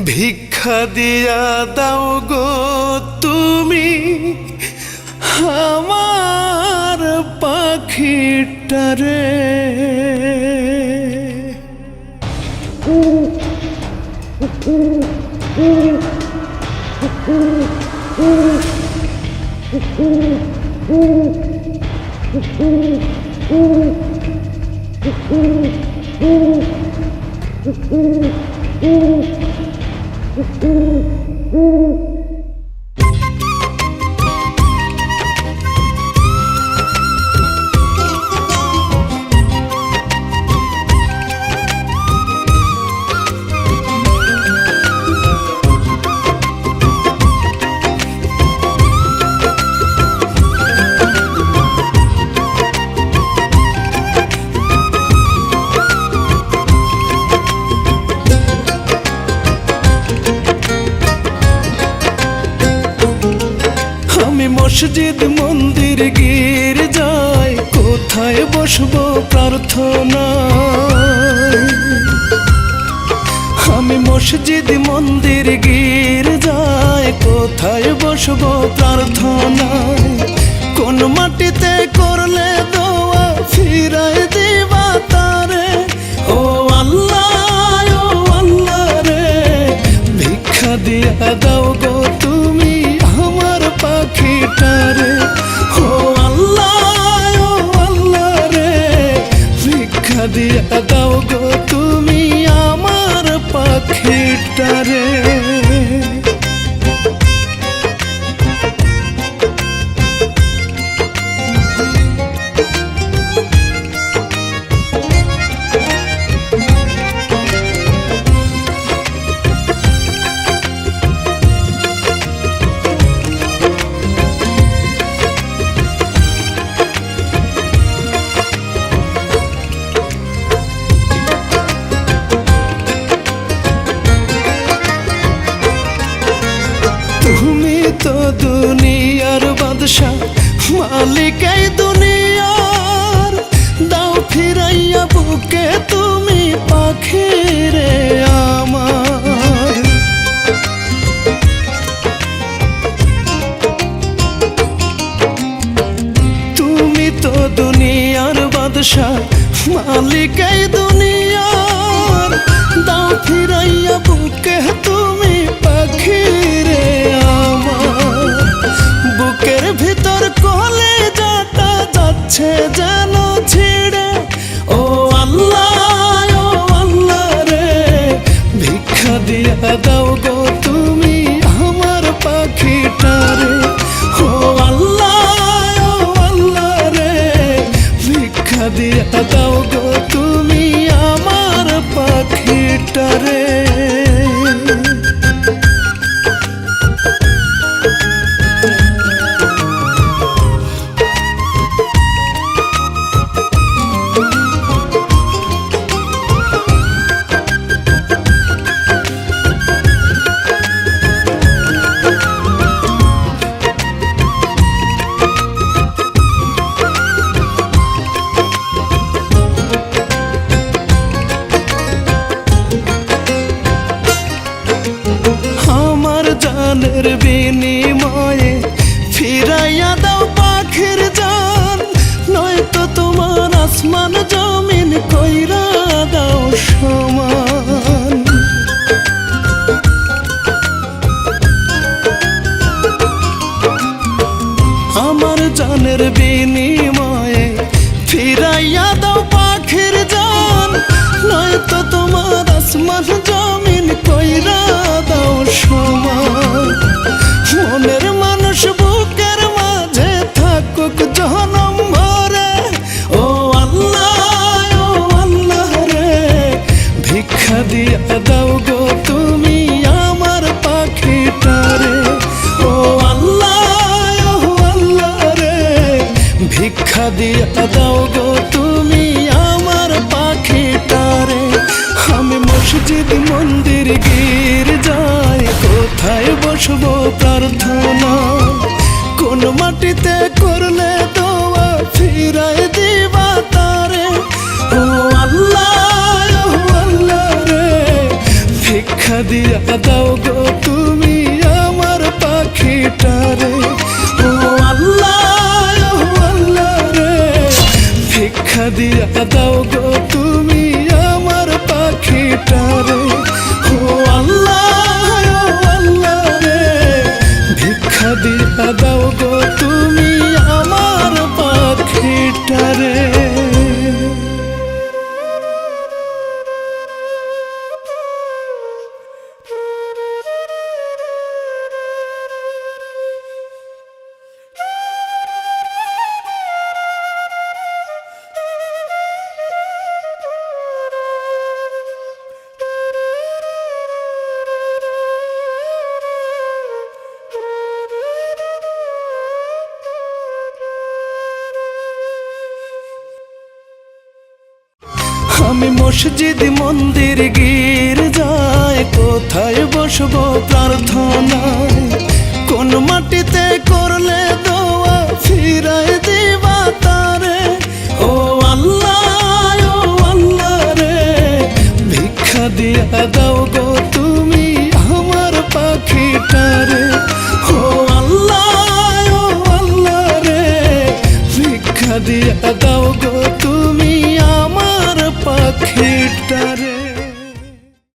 ভিক্ষা দিয়া দাও গো তুমি আমার পাখিটারে। মসজিদ মন্দির গির যায়, কোথায় বসবো প্রার্থনায়। আমি মসজিদ মন্দির গির যায়, কোথায় বসবো প্রার্থনায়। কোন মাটিতে করলে দোয়া ফিরাই দিবা তারে। ও আল্লাহ রে, ভিক্ষা দিয়া দাও গো তুমি আমার পাখিটারে। ও আল্লাহ রে, ভিক্ষা দিয়া দাও গো তুমি আমার পাখিটারে। তুমি তো দুনিয়ার বাদশা, মালিক এই দুনিয়ার। দাও ফিরাইয়া বুকে তুমি পাখিরে আমার। তুমি তো দুনিয়ার বাদশা, মালিক এই দুনিয়ার। দাও ফিরাইয়া বুকে তুমি পাখিরে আমার। বুকের ভিতর কলেজাটা যাচ্ছে যেন ছিড়ে। ও আল্লাহ রে, ভিক্ষা দিয়া দাও গো তুমি আমার পাখিটারে। ও আল্লাহ রে, ভিক্ষা দিয়া দাও গো তুমি আমার পাখিটারে। জানের বিনিময়ে ফিরাইয়া দাও পাখির জান। নয়তো তোমার আসমান জমিন কইরা দাও সমান। আমার জানের বিনিময়ে ফিরাইয়া দাও পাখির জান, নয়তো তোমার আসমান জমিন কইরা দাও সমান। মনের মানুষ বুকের মাঝে থাকুক জনম ভরে, ও আল্লাহ রে ভিক্ষা দিয়া দাও গো তুমি আমার পাখিটারে। ও আল্লাহ রে ভিক্ষা দিয়া দাও গো তুমি আমার পাখিটারে। আমি মসজিদ মন্দির গির্জায় কোথায় বসবো প্রার্থনা, কোন মাটিতে করলে দোয়া ফিরাই দিবা তারে। ও আল্লাহ রে ভিক্ষা দিয়া দাও গো তুমি আমার পাখিটারে। ও আল্লাহ রে ভিক্ষা দিয়া দাও গো তুমি আমার পাখিটারে। ও আল্লাহ রে ভিক্ষা দিয়া দাও গো তুমি আমার পাখিটারে। আমি মসজিদ মন্দির গির্জায় কোথায় বসবো প্রার্থনায়, কোন মাটিতে করলে দোয়া ফিরাই দিবা তারে। ও আল্লাহ রে ভিক্ষা দিয়া দাও গো তুমি আমার পাখিটারে। ও আল্লাহ রে ভিক্ষা দিয়া দাও গো